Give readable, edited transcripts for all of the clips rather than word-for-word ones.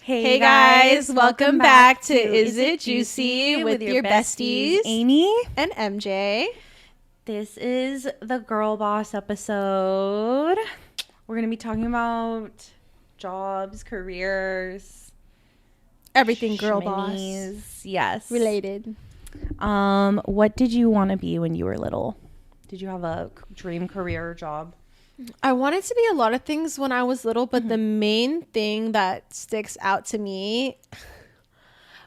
Hey guys, welcome back to Is It Juicy with your besties, Amy and MJ. This is the Girl Boss episode. We're going to be talking about jobs, careers, Everything girl boss yes, related. What did you want to be when you were little? Did you have a dream career or job? I wanted to be a lot of things when I was little, but the main thing that sticks out to me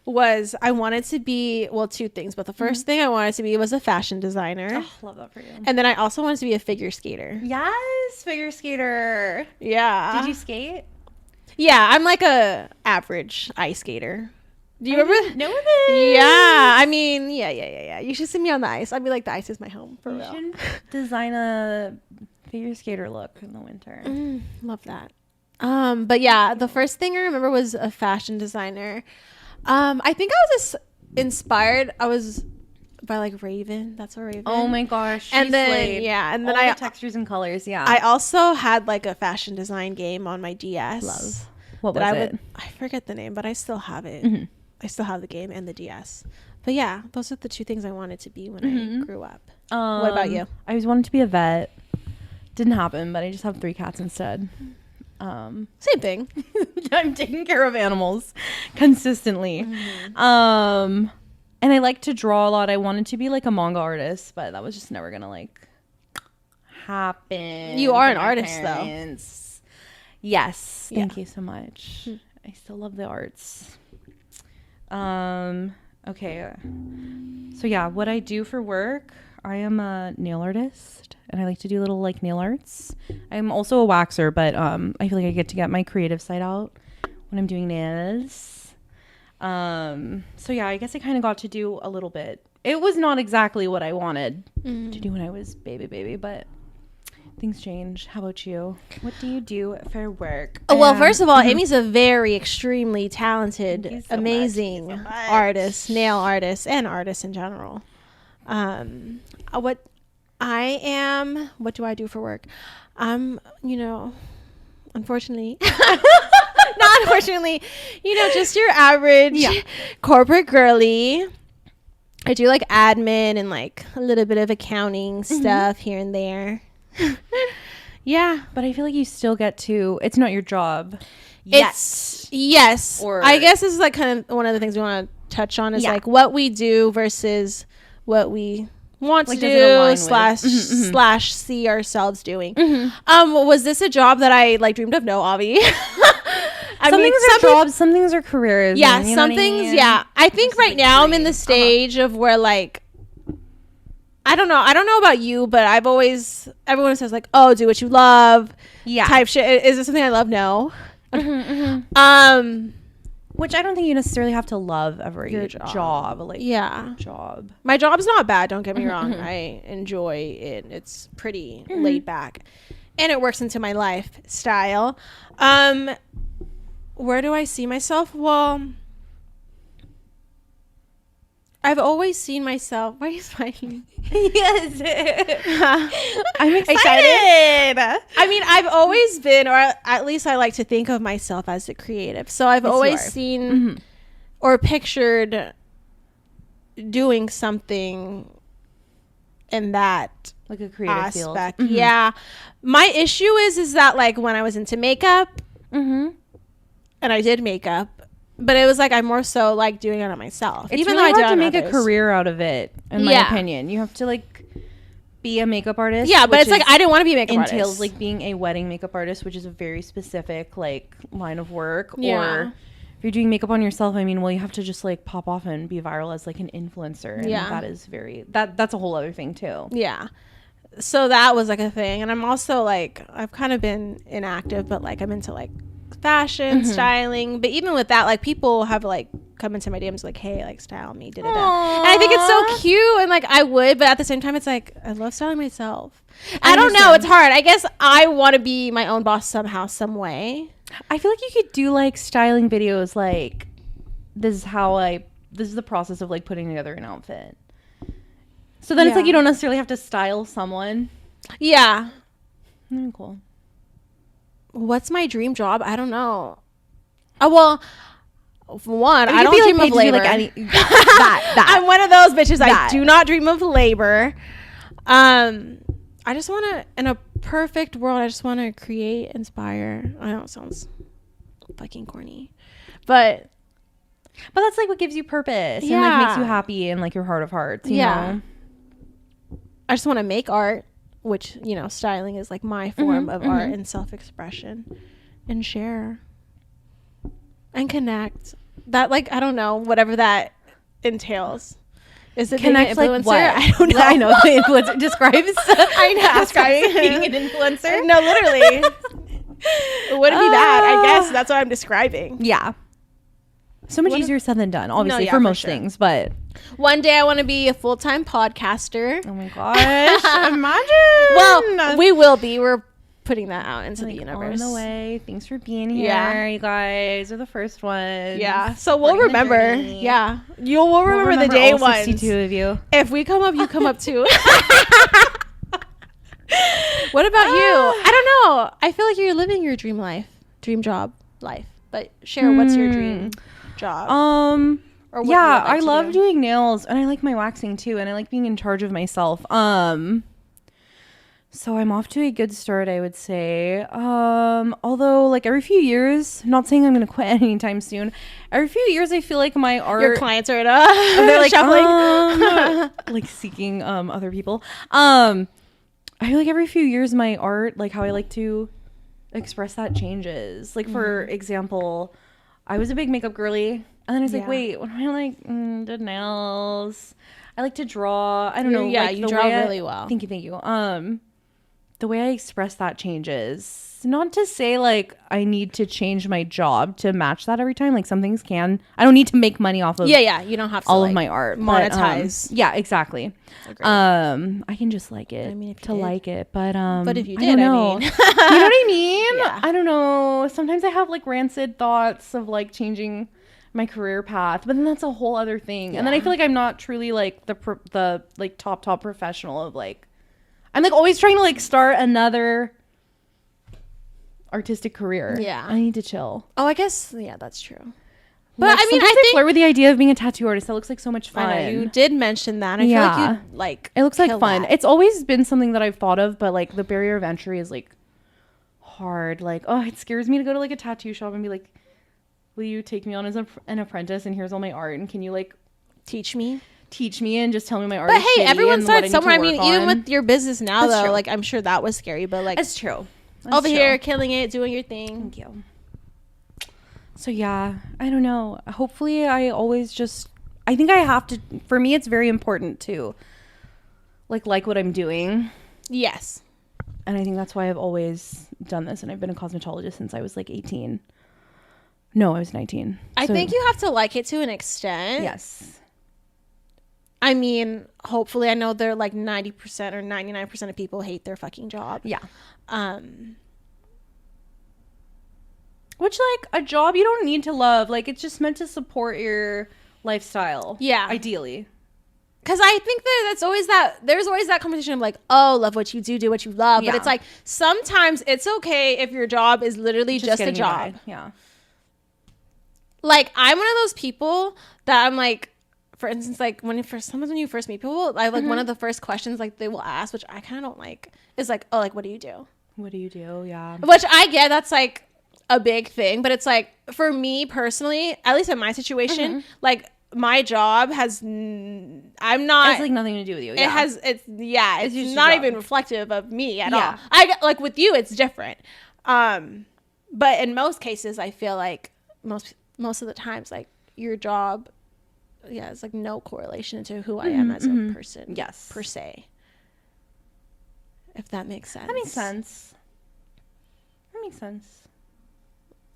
was I wanted to be, well, two things, but the first thing I wanted to be was a fashion designer. Oh, love that for you. And then I also wanted to be a figure skater. Yes, figure skater. Yeah. Did you skate? Yeah, I'm like a average ice skater. Do you remember? Know this? Yeah, I mean, yeah. You should see me on the ice. I'd be like, the ice is my home, for real. You should design a figure skater look in the winter. Love that. But yeah, the first thing I remember was a fashion designer. I think I was inspired. I was by like Raven. That's a Raven. Oh my gosh. And then slayed. and then all I the textures and colors. Yeah. I also had like a fashion design game on my DS. Love. What that was it? I forget the name, but I still have it. Mm-hmm. I still have the game and the DS. But yeah, those are the two things I wanted to be when I grew up. What about you? I always wanted to be a vet. Didn't happen, but I just have 3 cats instead. Same thing. I'm taking care of animals consistently. And I like to draw a lot. I wanted to be like a manga artist, but that was just never gonna like happen. You are for an my artist, parents. Yes. Thank Yeah. you so much. I still love the arts. Okay. So yeah, what I do for work, I am a nail artist and I like to do little like nail arts. I'm also a waxer, but I feel like I get to get my creative side out when I'm doing nails. So yeah, I guess I kind of got to do a little bit. It was not exactly what I wanted to do when I was baby, but things change. How about you? What do you do for work? Well, first of all, Amy's a very extremely talented, so amazing much. artist, nail artist, and artist in general. What I am, what do I do for work? I'm, unfortunately, not unfortunately, just your average corporate girly. I do like admin and like a little bit of accounting stuff here and there. Yeah, But I feel like you still get to, it's not your job. Yes. Or I guess this is like kind of one of the things we want to touch on is like what we do versus what we want Like, to does it align do with- slash see ourselves doing. Was this a job that I like dreamed of? No, Avi. Some things are jobs, some things are careers. Yeah, you know some what I things. mean? Yeah, I think This is right like now I'm in dream. the stage of where like I don't know about you, but everyone says like, oh, do what you love. Yeah. Type shit. Is this something I love? No. Which I don't think you necessarily have to love every Your job. Like, Yeah. job. My job's not bad, don't get me wrong. I enjoy it. It's pretty laid back. And it works into my lifestyle. Where do I see myself? Well, I've always seen myself. Why are you smiling? Yes. I'm Excited? I mean, I've always been, or at least I like to think of myself as a creative. So I've Yes, you always are. seen or pictured doing something in that like a creative field. aspect. Yeah. My issue is that like when I was into makeup and I did makeup, but it was like I more so like doing it on myself. It's even really though I hard did to on make a others. career out of it, in my opinion. You have to like be a makeup artist. Yeah, but it's like I didn't want to be a makeup entails artist. like being a wedding makeup artist, which is a very specific like line of work. Yeah. Or if you're doing makeup on yourself, I mean, well, you have to just like pop off and be viral as like an influencer. And that is that's a whole other thing too. Yeah. So that was like a thing. And I'm also like, I've kind of been inactive, but like I'm into like fashion, styling. But even with that, like people have like come into my DMs like, hey, like style me, da da da. And I think it's so cute. And like I would, but at the same time, it's like, I love styling myself. I don't know. It's hard. I guess I want to be my own boss somehow, some way. I feel like you could do like styling videos like this is the process of like putting together an outfit. So then it's like you don't necessarily have to style someone. Yeah. Cool. What's my dream job? I don't know. Well, for one, I don't dream of labor. I'm one of those bitches. I do not dream of labor. I just want to, in a perfect world, I just want to create, inspire. I know it sounds fucking corny, but that's like what gives you purpose and like makes you happy and like your heart of hearts, you know? I just want to make art, which, you know, styling is like my form of art and self-expression, and share and connect. That, like, I don't know, whatever that entails. Is it connect being an influencer? Like what? I don't know. I know the influencer describes. I know describing being an influencer. No, literally. It wouldn't be bad. I guess that's what I'm describing. Yeah. So much easier said than done, obviously, for most things. But one day I want to be a full-time podcaster. Oh my gosh! Imagine. Well, we will be. We're putting that out into the universe. On the way. Thanks for being here. Yeah. You guys are the first ones. Yeah. So we'll remember. Yeah. We'll remember the day ones. 62 of you. If we come up, you come up too. What about you? I don't know. I feel like you're living your dream job life. But share, what's your dream job? Or what I love doing nails, and I like my waxing too, and I like being in charge of myself. So I'm off to a good start, I would say. Although, like, every few years, not saying I'm going to quit anytime soon. Every few years, I feel like my art... Your clients are they're like shuffling. Like, seeking other people. I feel like every few years, my art, like, how I like to express that changes. Like, for example, I was a big makeup girly. And then I was like, wait, what am I like? Did nails. I like to draw. I don't know. Yeah, like, you draw really well. Thank you. The way I express that changes. Not to say like I need to change my job to match that every time. Like some things can. I don't need to make money off of. Yeah. You don't have to all of my art monetize. Yeah, exactly. I can just like it. I mean, if you did. Like it, but if you did, I mean, you know what I mean? Yeah. I don't know. Sometimes I have like rancid thoughts of like changing my career path, but then that's a whole other thing. And then I feel like I'm not truly like the like top professional of like. I'm like always trying to like start another artistic career. Yeah. I need to chill. Oh, I guess, yeah, that's true. But like, I mean, I flirt with the idea of being a tattoo artist. That looks like so much fun. I know, you did mention that. I feel like you like it looks like fun. It's always been something that I've thought of, but like the barrier of entry is like hard. Like, oh, it scares me to go to like a tattoo shop and be like, will you take me on as an apprentice and here's all my art and can you like teach me and just tell me my art. But hey, everyone starts somewhere. I mean, even with your business now, That's though, true. like I'm sure that was scary, but like it's true. Over here, killing it, doing your thing. Thank you. So yeah, I don't know. Hopefully, I think I have to. For me, it's very important to like what I'm doing. Yes. And I think that's why I've always done this, and I've been a cosmetologist since I was like 18. No, I was 19. I think you have to like it to an extent. Yes. I mean, hopefully, I know they're like 90% or 99% of people hate their fucking job. Yeah. Which, like, a job you don't need to love. Like, it's just meant to support your lifestyle. Yeah. Ideally. Because I think that there's always that conversation of like, oh, love what you do what you love. Yeah. But it's like, sometimes it's okay if your job is literally just a job. Yeah. Like, I'm one of those people that I'm like, for instance, like sometimes when you first meet people, I like one of the first questions like they will ask, which I kind of don't like, is like, oh, like, what do you do? What do you do? Yeah. Which I get, that's like a big thing, but it's like, for me personally, at least in my situation, like my job I'm not. It's like nothing to do with you. Yeah. It's not even reflective of me at all. I like with you, it's different. But in most cases, I feel like most of the times, like your job. Yeah, it's like no correlation to who I am as a person. Yes. Per se. If that makes sense. That makes sense.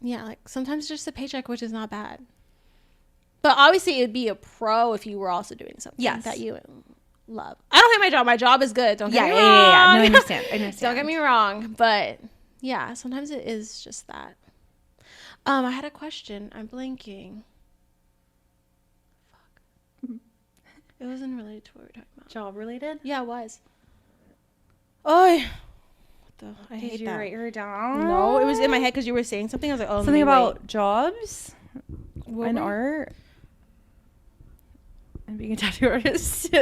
Yeah, like sometimes just a paycheck, which is not bad. But obviously it'd be a pro if you were also doing something that you love. I don't hate my job. My job is good. Don't get me wrong. Yeah. No, I understand. Don't get me wrong. But yeah, sometimes it is just that. I had a question. I'm blanking. It wasn't related to what we were talking about. Job related? Yeah, it was. Oh, what though. I Did hate you that. write her down? No, it was in my head because you were saying something. I was like, oh, Something about jobs and were- art and being a tattoo artist.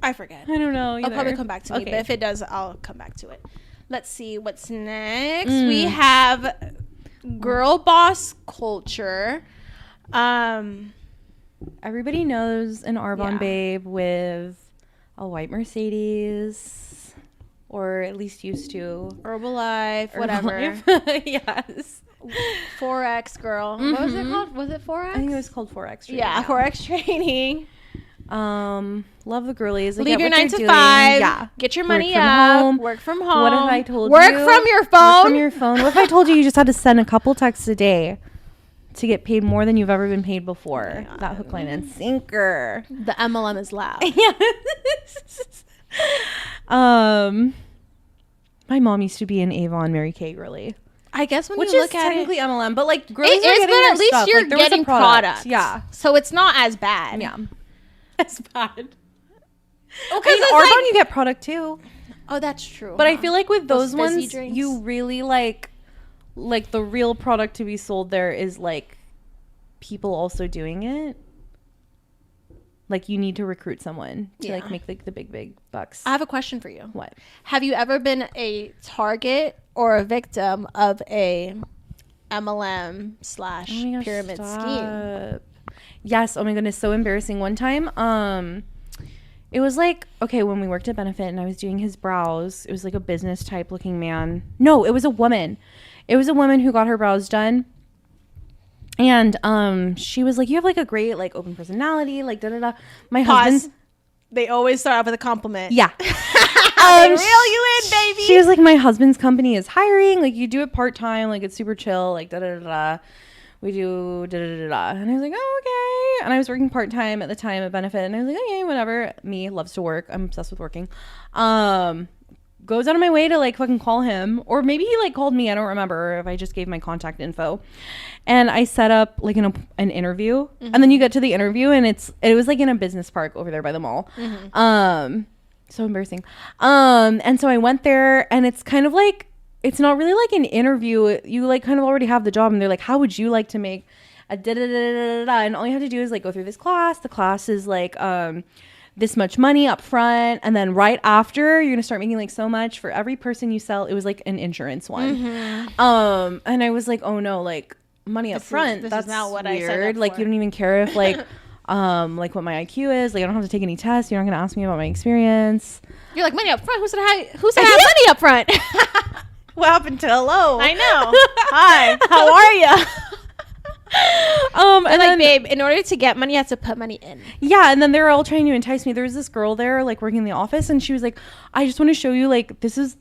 I forget. I don't know. It'll probably come back to me, Okay. but if it does, I'll come back to it. Let's see what's next. Mm. We have girl boss culture. Everybody knows an Arbonne Yeah. babe with a white Mercedes, or at least used to. Herbalife, whatever. Herbalife. Yes. 4X girl. What was it called? Was it 4X? I think it was called 4X. Yeah, 4X training. Love the girlies. I Leave get your what 9 they're to doing. 5. Yeah. Get your Work money from up. home. Work from home. What if I told Work you? from your Work phone. from your phone. What if I told you just had to send a couple texts a day to get paid more than you've ever been paid before? Yeah. That hook, line, and sinker. The MLM is loud. My mom used to be an Avon Mary Kay girly, I guess when which you is look at technically it, MLM, but like it girlies are is, getting but their at least stuff. you're Like, there was a getting product. product. Yeah, So it's not as bad. yeah. That's bad. Well, I mean, Arbonne, you get product too. oh, that's true. But I feel like with those Those fizzy ones, drinks. you really like the real product to be sold there is like people also doing it. Like you need to recruit someone to Yeah. like make like the big bucks. I have a question for you. What? Have you ever been a target or a victim of a MLM / Oh my gosh, pyramid scheme? stop. Yes. Oh my goodness. So embarrassing. One time, it was like, okay, when we worked at Benefit and I was doing his brows, it was like a business type looking man. No, it was a woman. It was a woman who got her brows done. And she was like, you have like a great like open personality, like da da da. My Pause. husband's They always start off with a compliment. yeah. They reel you in, baby. She was like, my husband's company is hiring. Like, you do it part time. Like, it's super chill. Like, da da da da. We do da da da da. And I was like, oh, okay. And I was working part time at the time at Benefit. And I was like, okay, whatever. Me loves to work. I'm obsessed with working. Goes out of my way to like fucking call him, or maybe he like called me. I don't remember if I just gave my contact info. And I set up like an interview, and then you get to the interview, and it was like in a business park over there by the mall. So embarrassing. And so I went there, and it's kind of like, it's not really like an interview. You like kind of already have the job, and they're like, how would you like to make a da da da da da? And all you have to do is like go through this class. The class is like this much money up front, and then right after you're gonna start making like so much for every person you sell. It was like an insurance one. And I was like, oh no, like money up front. That's not what I weird. signed up Like for. you don't even care if like like what my IQ is. Like I don't have to take any tests. You're not gonna ask me about my experience. You're like, money up front? Who said I have money up front? What happened to hello? I know. Hi. How are you? And And then like, babe, in order to get money, you have to put money in. yeah, and then they were all trying to entice me. There was this girl there, like working in the office, and she was like, "I just want to show you, like, this is,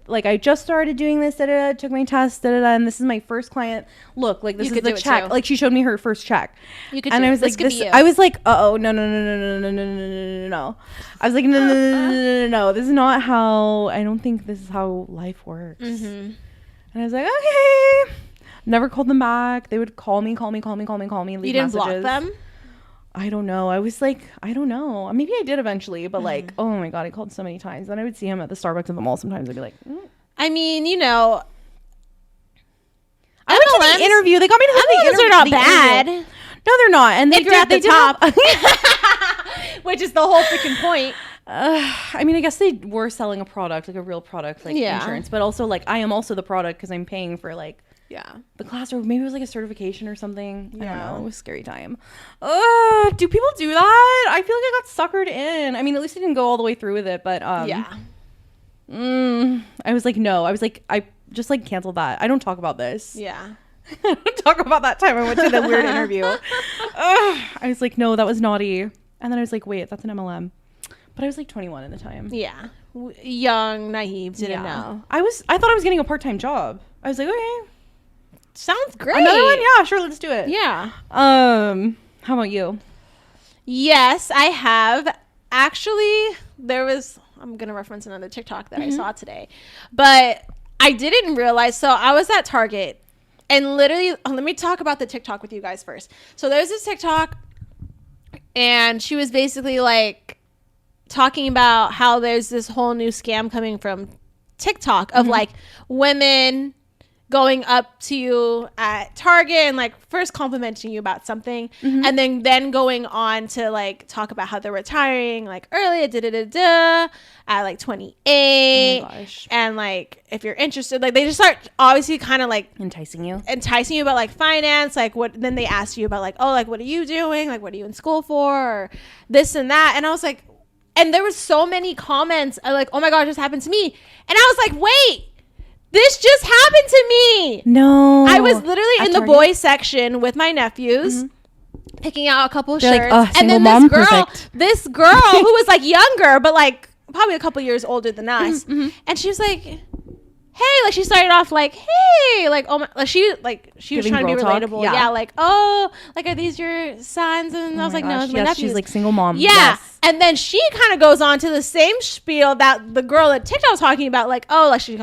like, I just started doing this, took my test, and this is my first client. Look, like, this You is could the do it check." too. Like, she showed me her first check, You could and do I it. was This like, could be "This." you. I was like, "Oh no, no, no, no, no, no, no, no, no, no, no." I was like, "No, no, no, no, no, no, no. This is not how. I don't think this is how life works." And I was like, "Okay." Never called them back. They would call me, leave You didn't block messages. them? I don't know. I was like, I don't know. Maybe I did eventually, but like, oh my God, I called so many times. Then I would see him at the Starbucks at the mall sometimes. I'd be like, I mean, you know, I went to the MLMs interview. They got me to the MLMs interview. are not the bad. interview. No, they're not. And If you're at the top. Have, which is the whole freaking point. I mean, I guess they were selling a product, like a real product, like Yeah. insurance. But also, like, I am also the product because I'm paying for like Yeah. the class, or maybe it was like a certification or something. I Yeah. don't know. It was a scary time. Do people do that? I feel like I got suckered in. I mean, at least I didn't go all the way through with it, but Yeah. I was like, no. I was like, I just like canceled that. I don't talk about this. Yeah. I don't talk about that time I went to the weird interview. I was like, no, that was naughty. And then I was like, wait, that's an MLM. But I was like 21 at the time. Yeah. Young, naive, didn't know. I thought I was getting a part-time job. I was like, okay. Sounds great. Another one? Yeah, sure, let's do it. Yeah. How about you? Yes, I have. Actually, I'm going to reference another TikTok that I saw today. But I didn't realize. So I was at Target. And literally, let me talk about the TikTok with you guys first. So there's this TikTok. And she was basically like talking about how there's this whole new scam coming from TikTok of like women going up to you at Target and like first complimenting you about something and then going on to like talk about how they're retiring like early at like 28. Oh my gosh. And like if you're interested, like they just start obviously kind of like enticing you about like finance, like what, then they ask you about like, oh, like what are you doing, like what are you in school for, or this and that. And I was like, and there was so many comments like, oh my god, this happened to me. And I was like, wait, this just happened to me. No, I was literally in the Target? boys section with my nephews, picking out a couple of shirts, like, and then mom, this girl who was like younger, but like probably a couple years older than us, and she was like, "Hey," like she started off like, "Hey," like, oh my, like she was Giving trying to be girl relatable, talk? yeah, like, "Oh, like are these your sons?" And I was like, "No, it's my nephews." She's like single mom. Yeah. Yes. And then she kind of goes on to the same spiel that the girl at TikTok was talking about, like, oh, like she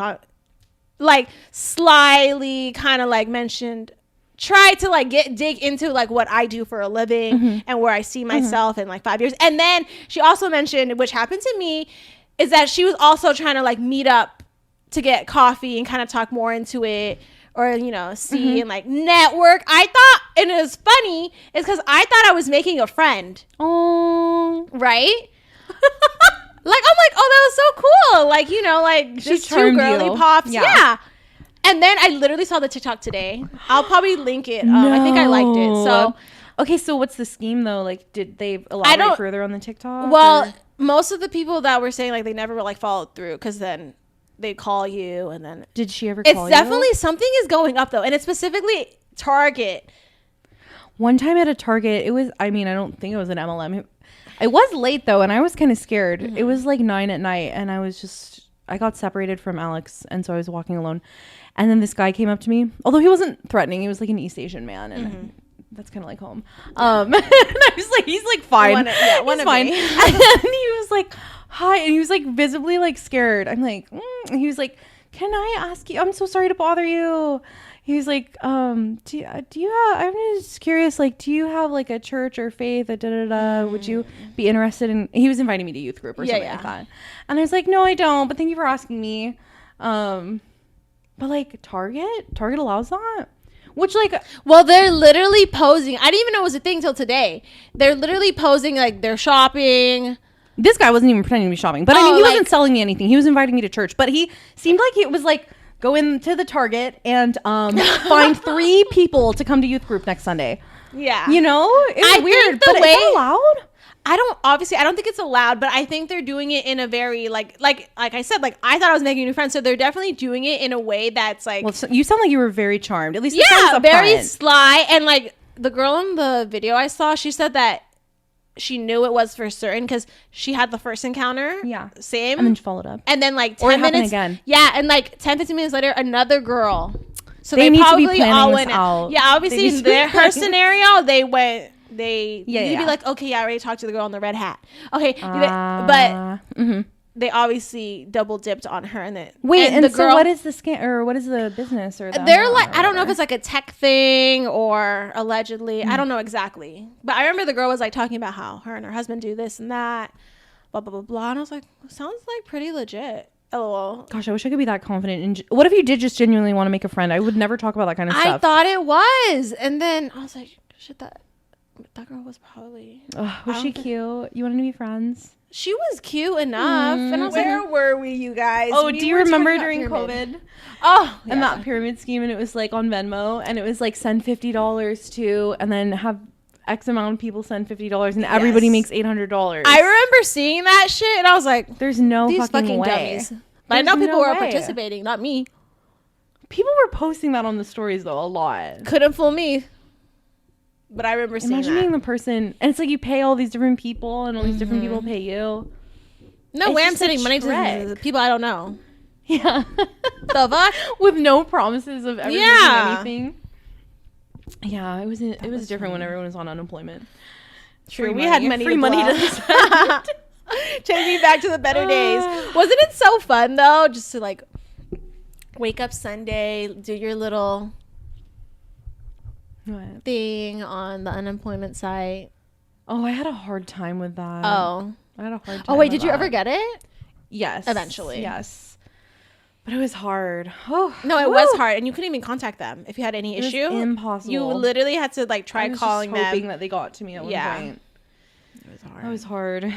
like slyly kind of like mentioned, try to like dig into like what I do for a living and where I see myself in like 5 years. And then she also mentioned, which happened to me, is that she was also trying to like meet up to get coffee and kind of talk more into it, or you know, see and like network. I thought, and it was funny, is because I thought I was making a friend. Oh, Right. Like, I'm like, oh, that was so cool. Like, you know, like just two girly pops. Yeah. And then I literally saw the TikTok today. I'll probably link it. I think I liked it. So, okay. So what's the scheme though? Like, did they elaborate further on the TikTok? Well, most of the people that were saying like they never like followed through, because then they call you and then. Did she ever call you? It's definitely something is going up though. And it's specifically Target. One time at a Target, it was, I mean, I don't think it was an MLM. It was late though, and I was kind of scared. It was like 9 at night, and I got separated from Alex, and so I was walking alone. And then this guy came up to me, although he wasn't threatening. He was like an East Asian man, and that's kind of like home. And I was like, he's like fine. He's fine. And then he was like, hi, and he was like visibly like scared. I'm like, and he was like, can I ask you? I'm so sorry to bother you. He was like, do you have, I'm just curious, like, do you have like a church or faith, would you be interested in, he was inviting me to youth group or something like that. And I was like, no, I don't, but thank you for asking me. But like Target allows that? Which like, well, they're literally posing. I didn't even know it was a thing till today. They're literally posing like they're shopping. This guy wasn't even pretending to be shopping, but I mean, he wasn't selling me anything. He was inviting me to church, but he seemed like it was like, go into the Target and find 3 people to come to youth group next Sunday. Yeah. You know? It's weird, but is that allowed? I don't think it's allowed, but I think they're doing it in a very like I said, like I thought I was making new friends, so they're definitely doing it in a way that's like, well, so you sound like you were very charmed. At least very sly. And like the girl in the video I saw, she said that she knew it was for certain because she had the first encounter. Yeah. Same. And then she followed up. And then like 10 minutes again. Yeah, and like 10-15 minutes later, another girl. So they need probably to be all went out. Yeah, obviously in her scenario, they went. They need to be like, okay, yeah, I already talked to the girl in the red hat. Okay, but they obviously double dipped on her, and then and the girl. So what is the scam, or what is the business, or they're like, I don't know if it's like a tech thing or allegedly, I don't know exactly, but I remember the girl was like talking about how her and her husband do this and that, blah blah blah blah, and I was like, sounds like pretty legit. LOL. Gosh, I wish I could be that confident. What if you did just genuinely want to make a friend? I would never talk about that kind of stuff. I thought it was, and then I was like, shit, that girl was probably. Was she cute? You wanted to be friends? She was cute enough. And I was Where were we, you guys? Oh, do you remember during COVID? Oh, and that pyramid scheme, and it was like on Venmo, and it was like send $50 to, and then have X amount of people send $50, and everybody makes $800. I remember seeing that shit, and I was like, "There's no these fucking way." Dummies. But I know people were participating, not me. People were posting that on the stories though a lot. Couldn't fool me. But I remember seeing Imagine being the person, and it's like you pay all these different people, and all these different people pay you. No way I'm sending money to the people I don't know. Yeah. The fuck? With no promises of ever doing anything. Yeah, it was different when everyone was on unemployment. True, we had free money to spend. Take me back to the better days. Wasn't it so fun though? Just to like wake up Sunday, do your little thing on the unemployment site. Oh, I had a hard time with that. Oh, I had a hard time. Oh wait, did you ever get it? Yes. Eventually. Yes. But it was hard. Oh no, it was hard, and you couldn't even contact them if you had any issue. Impossible. You literally had to like try calling them. Hoping that they got to me at one point. It was hard. That was hard.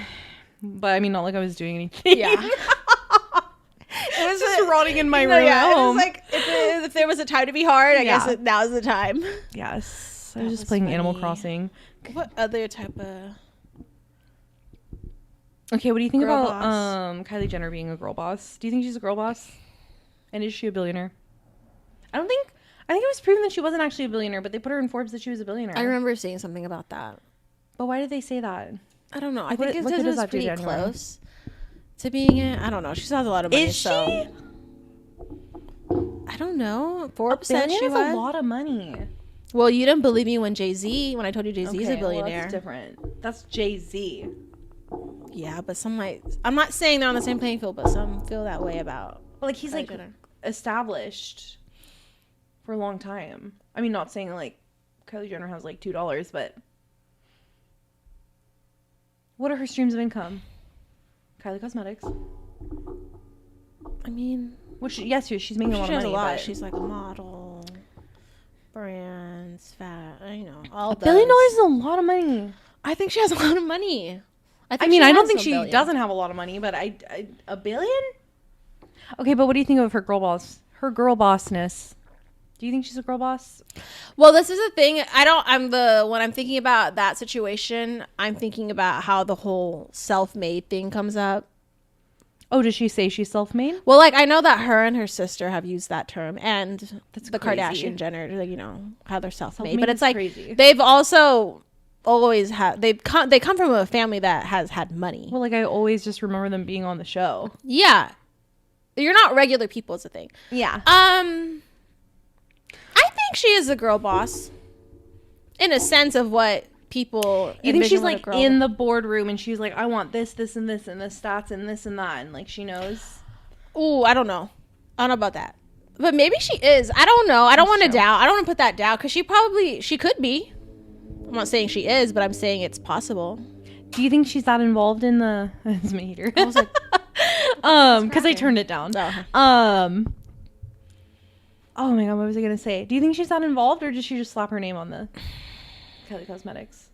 But I mean, not like I was doing anything. Yeah. It was just rotting in my room. Yeah, it was like if there was a time to be hard, I guess now's the time. Yes. I was just playing Animal Crossing. What other type of... Okay, what do you think Girl about boss. Kylie Jenner being a girl boss? Do you think she's a girl boss? And is she a billionaire? I think it was proven that she wasn't actually a billionaire, but they put her in Forbes that she was a billionaire. I remember seeing something about that. But why did they say that? I don't know. I Like, think it's because it was pretty close to being it. I don't know. She still has a lot of money. Is she? So I don't know. Forbes said she was a lot of money. Well, you didn't believe me when I told you Jay-Z is a billionaire. Well, that's different. That's Jay-Z. Yeah, but some might. I'm not saying they're on the same playing field, but some feel that way about. But like he's Kylie like Jenner. Established for a long time. I mean, not saying like Kylie Jenner has like $2, but what are her streams of income? Kylie Cosmetics. I mean, which yes, she's making a lot of money. But she's like a model, brands, all. $1 billion is a lot of money. I think she has a lot of money. I don't think she doesn't have a lot of money, but $1 billion. Okay, but what do you think of her girl bossness? Do you think she's a girl boss? Well, this is the thing. When I'm thinking about that situation, I'm thinking about how the whole self-made thing comes up. Oh, does she say she's self-made? Well, like I know that her and her sister have used that term, and that's the crazy. Kardashian Jenner, how they're self-made. But Self-made it's like crazy. They've also always had. They come from a family that has had money. Well, like I always just remember them being on the show. Yeah, you're not regular people. Is the thing. Yeah. I think she is a girl boss in a sense of what people. You think she's like in the boardroom and she's like, I want this, this, and this, and the stats, and this and that, and like she knows. Ooh, I don't know about that, but maybe she is. I don't know. I don't want to doubt. I don't want to put that down because she could be. I'm not saying she is, but I'm saying it's possible. Do you think she's that involved in the? It's my heater. I was like, because I turned it down. Oh my god, what was I gonna say? Do you think she's that involved, or did she just slap her name on the Kylie Cosmetics?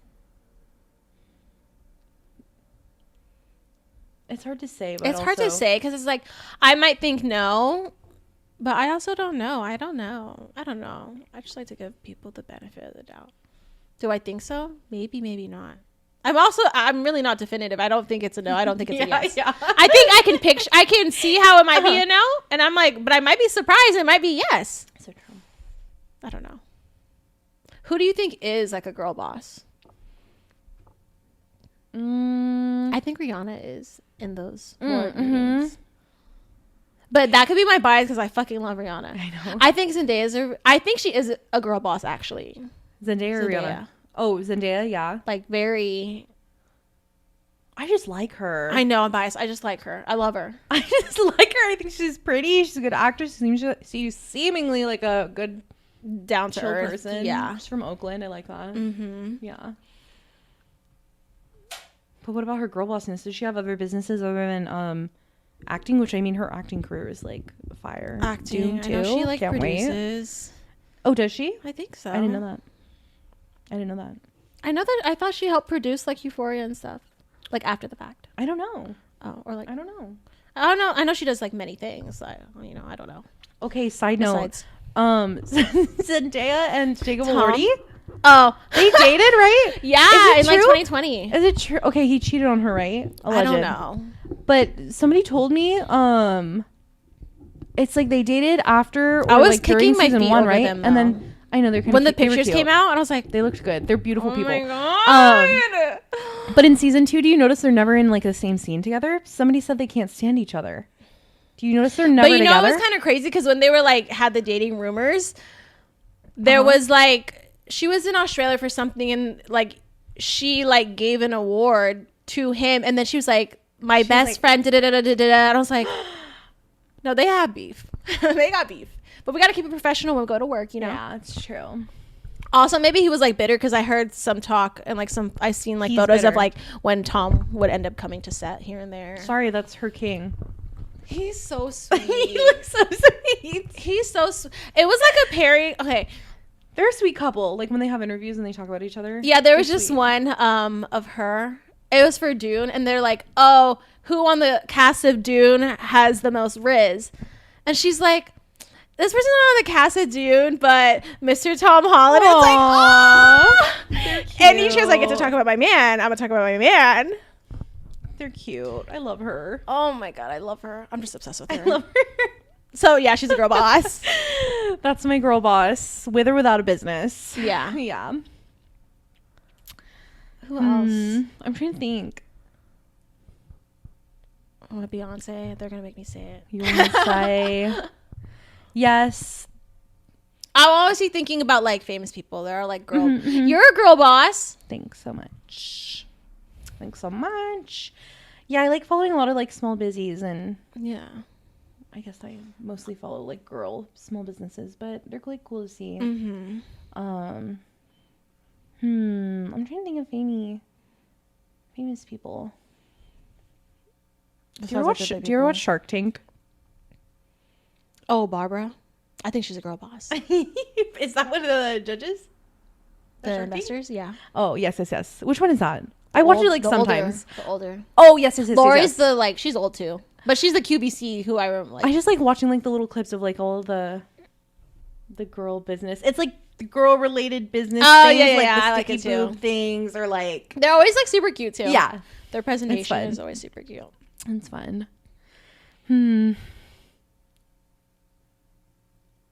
It's hard to say. But it's hard to say because it's like I might think no, but I also don't know. I don't know. I just like to give people the benefit of the doubt. Do I think so? Maybe, maybe not. I'm really not definitive. I don't think it's a no. I don't think it's a yes. Yeah. I think I can see how it might be a no, and I'm like, but I might be surprised. It might be yes. So true. I don't know. Who do you think is like a girl boss? I think Rihanna is in those meetings. But that could be my bias because I fucking love Rihanna. I know. I think I think she is a girl boss actually. Zendaya or Rihanna? Oh, Zendaya, yeah. Like very. I just like her. I know I'm biased. I just like her. I love her. I just like her. I think she's pretty. She's a good actress. She's seemingly like a good down to earth person. Yeah. She's from Oakland. I like that. Mm-hmm. Yeah. But what about her girl bossness? Does she have other businesses other than acting? Which I mean, her acting career is like fire. Acting too. I know she like Can't produces. Wait. Oh, does she? I think so. I didn't know that. I know that. I thought she helped produce like Euphoria and stuff, like after the fact. I don't know. Oh, or like I don't know. I know she does like many things. I don't know. Okay. Side note. Zendaya and Jacob Elordi. Oh, they dated, right? Yeah, in like 2020. Is it true? Okay, he cheated on her, right? Alleged. I don't know. But somebody told me, it's like they dated after. Or I was like kicking my feet one, over right? them, and then I know they're kind when the pictures came out, and I was like, they looked good. They're beautiful people. Oh my god! But in season 2, do you notice they're never in like the same scene together? Somebody said they can't stand each other. Do you notice they're never together? But it was kind of crazy because when they were like had the dating rumors, there was like. She was in Australia for something and like she like gave an award to him and then she was like my best friend and I was like no, they have beef. They got beef, but we got to keep it professional when we go to work, Yeah, it's true. Also, maybe he was like bitter because I heard some talk and like I seen like photos of like when Tom would end up coming to set here and there. Sorry, that's her king. He's so sweet. He looks so sweet. He's so it was like a pairing. Okay. They're a sweet couple. Like when they have interviews and they talk about each other. Yeah, there was just one of her. It was for Dune, and they're like, "Oh, who on the cast of Dune has the most Riz?" And she's like, "This person's not on the cast of Dune, but Mr. Tom Holland." It's like, "Oh!" And she was like, "Get to talk about my man. I'm gonna talk about my man." They're cute. I love her. Oh my god, I love her. I'm just obsessed with her. I love her. So yeah, she's a girl boss. That's my girl boss, with or without a business. Yeah. Yeah. Who else? I'm trying to think. I want Beyonce. They're gonna make me say it. You want to say? Yes. I'm always thinking about like famous people. There are like girl. You're a girl boss. Thanks so much. Thanks so much. Yeah, I like following a lot of like small busies, and Yeah. I guess I mostly follow like girl small businesses, but they're quite cool to see. Mm-hmm. I'm trying to think of famous people. Do you ever watch Shark Tank? Oh, Barbara. I think she's a girl boss. Is that one of the judges? The investors, yeah. Oh, yes. Which one is that? I watch it like the sometimes. Older. Oh, yes. Lori's the like, she's old too, but she's the QVC who I remember. Like, I just like watching like the little clips of like all the girl business. It's like the girl related business things, yeah, like yeah, the I like sticky it too. boob things, or like they're always like super cute too. Yeah, their presentation is always super cute. It's fun.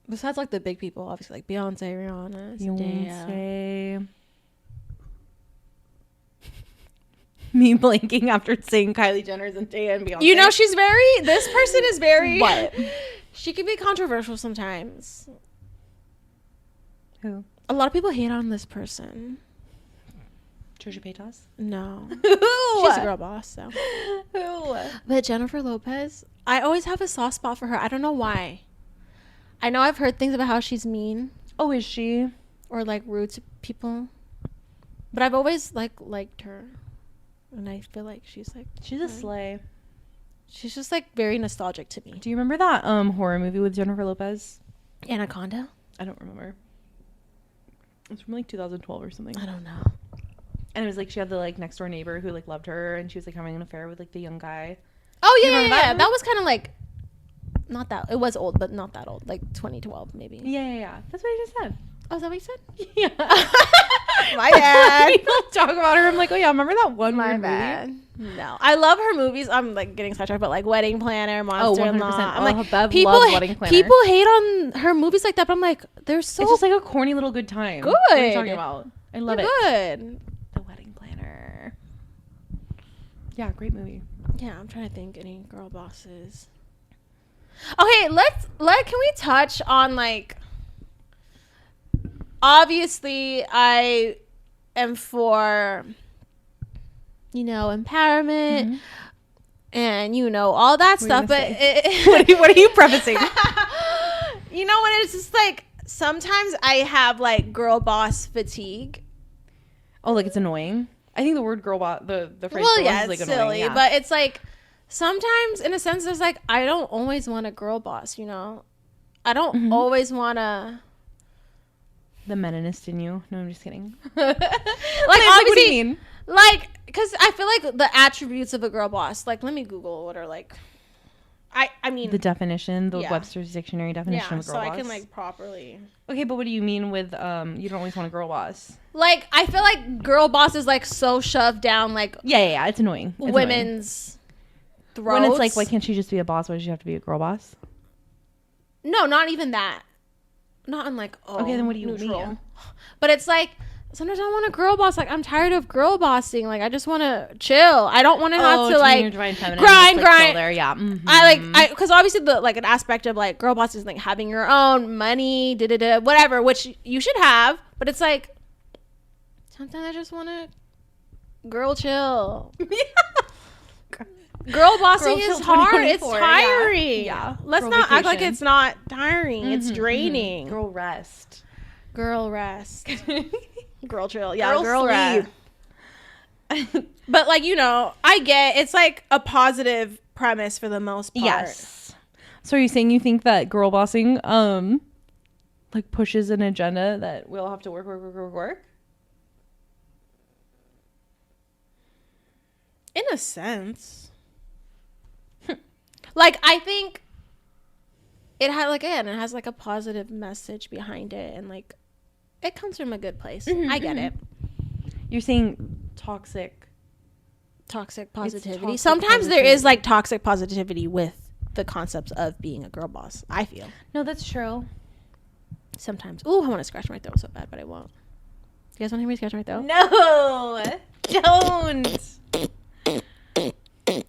Besides like the big people, obviously like Beyonce, Rihanna, Zendaya. Me blanking after saying Kylie Jenner's and Zendaya and Beyonce. You know, this person is very what? She can be controversial sometimes. Who? A lot of people hate on this person. Trisha Paytas? No. Who? She's a girl boss, so. Who? But Jennifer Lopez, I always have a soft spot for her. I don't know why. I know I've heard things about how she's mean. Oh, is she? Or like rude to people. But I've always liked her. And I feel like she's a slay. She's just like very nostalgic to me. Do you remember that horror movie with Jennifer Lopez? Anaconda? I don't remember. It's from like 2012 or something. I don't know. And it was like she had the like next door neighbor who like loved her, and she was like having an affair with like the young guy. Oh yeah. That was kind of like not that. It was old, but not that old. Like 2012 maybe. Yeah. That's what I just said. Oh, is that what you said? Yeah. My bad. People talk about her. I'm like, oh yeah, remember that one My weird bad. movie? No, I love her movies. I'm like getting sidetracked, but like Wedding Planner, Monster-in-Law. I'm like, Bev people loves Wedding Planner. People hate on her movies like that, but I'm like, they're so. It's just like a corny little good time. Good. What are you talking about? I love it. Good. The Wedding Planner. Yeah, great movie. Yeah, I'm trying to think any girl bosses. Okay, can we touch on like. Obviously, I am for, empowerment and, all that stuff. But what are you prefacing? When it's just like sometimes I have like girl boss fatigue. Oh, like it's annoying. I think the word girl boss, the phrase well, girl yeah, is like it's annoying, silly, yeah. but it's like sometimes in a sense there's like I don't always want a girl boss. I don't always want to. The meninist in you. No, I'm just kidding. Like, obviously, what do you mean? Like, because I feel like the attributes of a girl boss. Like, let me Google what are like. I mean the definition, the Webster's dictionary definition of a girl boss. So I can like properly. Okay, but what do you mean with you don't always want a girl boss? Like, I feel like girl boss is like so shoved down like. Yeah, it's annoying. It's women's throats. When it's like, why can't she just be a boss? Why does she have to be a girl boss? No, not even that. Not in like okay, then what do you mean? But it's like sometimes I want a girl boss. Like I'm tired of girl bossing. Like I just want to chill. I don't want to have to like grind. There, yeah. Because obviously the like an aspect of like girl boss is like having your own money, whatever, which you should have. But it's like sometimes I just want to girl chill. Girl bossing is hard. It's tiring. Yeah. Let's Girl not vacation. act like it's not tiring. It's draining. Girl rest. Girl rest. Girl chill. Yeah, Girl rest. But like, I get it's like a positive premise for the most part. Yes. So are you saying you think that girl bossing like pushes an agenda that we all have to work? In a sense. Like, I think it had, like, again, it has, like, a positive message behind it, and, like, it comes from a good place. I get it. You're saying toxic Positivity. toxic Sometimes there positivity. is, like, toxic positivity with the concepts of being a girl boss, I feel. No, that's true. Sometimes. Ooh, I want to scratch my throat so bad, but I won't. You guys want to hear me scratch my throat? No, don't.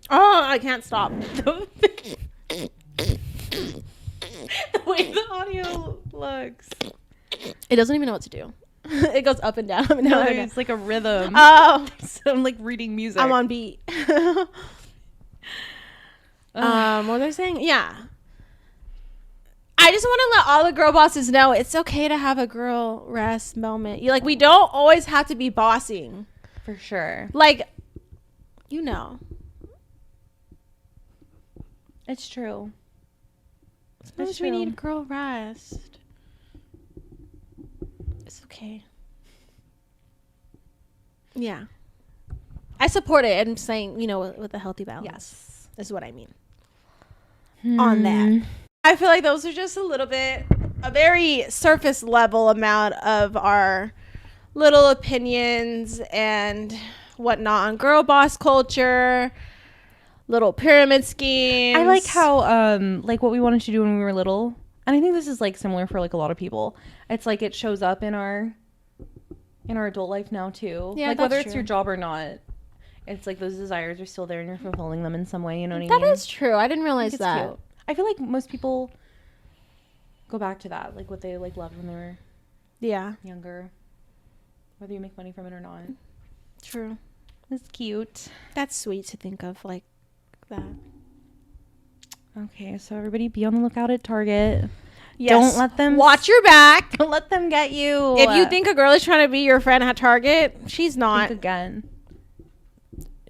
Oh, I can't stop. The way the audio looks. It doesn't even know what to do. It goes up and down. Up and down, No, up and down. it's like a rhythm. Oh, So I'm like reading music. I'm on beat. What was I saying? Yeah. I just want to let all the girl bosses know it's okay to have a girl rest moment. You, like, we don't always have to be bossing. For sure. Like, you know. It's true. Sometimes we need girl rest. It's okay. Yeah. I support it. I'm saying, you know, with a healthy balance. Yes. Is what I mean. On that. I feel like those are just a very surface level amount of our little opinions and whatnot on girl boss culture, little pyramid schemes. I like how like what we wanted to do when we were little, and I think this is like similar for like a lot of people. It's like it shows up in our adult life now too. Yeah, like that's whether it's true. your job or not, it's like those desires are still there and you're fulfilling them in some way. You know what I That mean? is true. I didn't realize It's that. cute. I feel like most people go back to that, like what they like loved when they were Yeah, younger, whether you make money from it or not. true. It's cute. That's sweet to think of like that. Okay, so everybody be on the lookout at Target. Yes. Don't let them watch your back. Don't let them get you. If you think a girl is trying to be your friend at Target, she's not. think again.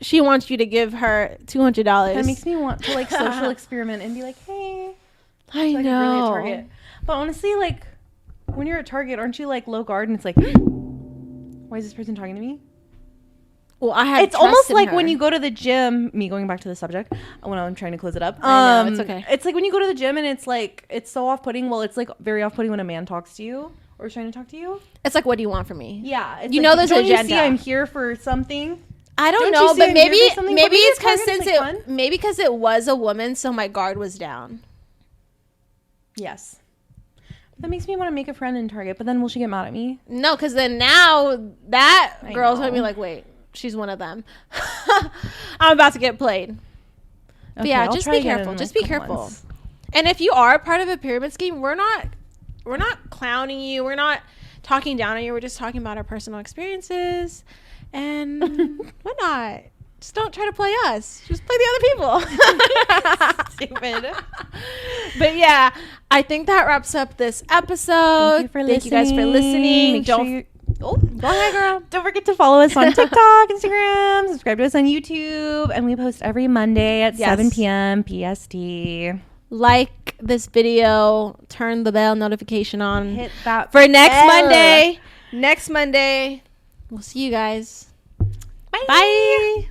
She wants you to give her $200. That makes me want to like social experiment and be like, hey, I so I could really at know. Target. But honestly, like when you're at Target, aren't you like low guard and it's like, why is this person talking to me? Well, I have. It's almost like when you go to the gym. Me going back to the subject when I'm trying to close it up. I know, it's okay. It's like when you go to the gym and it's like it's so off-putting. Well, it's like very off-putting when a man talks to you or is trying to talk to you. It's like, what do you want from me? Yeah, it's You like, know there's don't an you agenda. see I'm here for something. I don't Don't know, you see but I'm maybe here for something? maybe But maybe it's at because Target, since it's, like, fun. maybe because it was a woman, so my guard was down. Yes. That makes me want to make a friend in Target, but then will she get mad at me? No, because then now that I girl's know. gonna be like, wait, she's one of them. I'm about to get played. But Okay, yeah, I'll just try be again careful. in, Just like, be couple careful. months. And if you are part of a pyramid scheme, we're not clowning you. We're not talking down on you. We're just talking about our personal experiences and whatnot. Just don't try to play us. Just play the other people. Stupid. But yeah, I think that wraps up this episode. Thank you guys for listening. Make sure Go ahead, girl. Don't forget to follow us on TikTok, Instagram, subscribe to us on YouTube, and we post every Monday at 7 p.m. PST. Like this video, turn the bell notification on Hit that for next bell. Monday. Next Monday. We'll see you guys. Bye. Bye.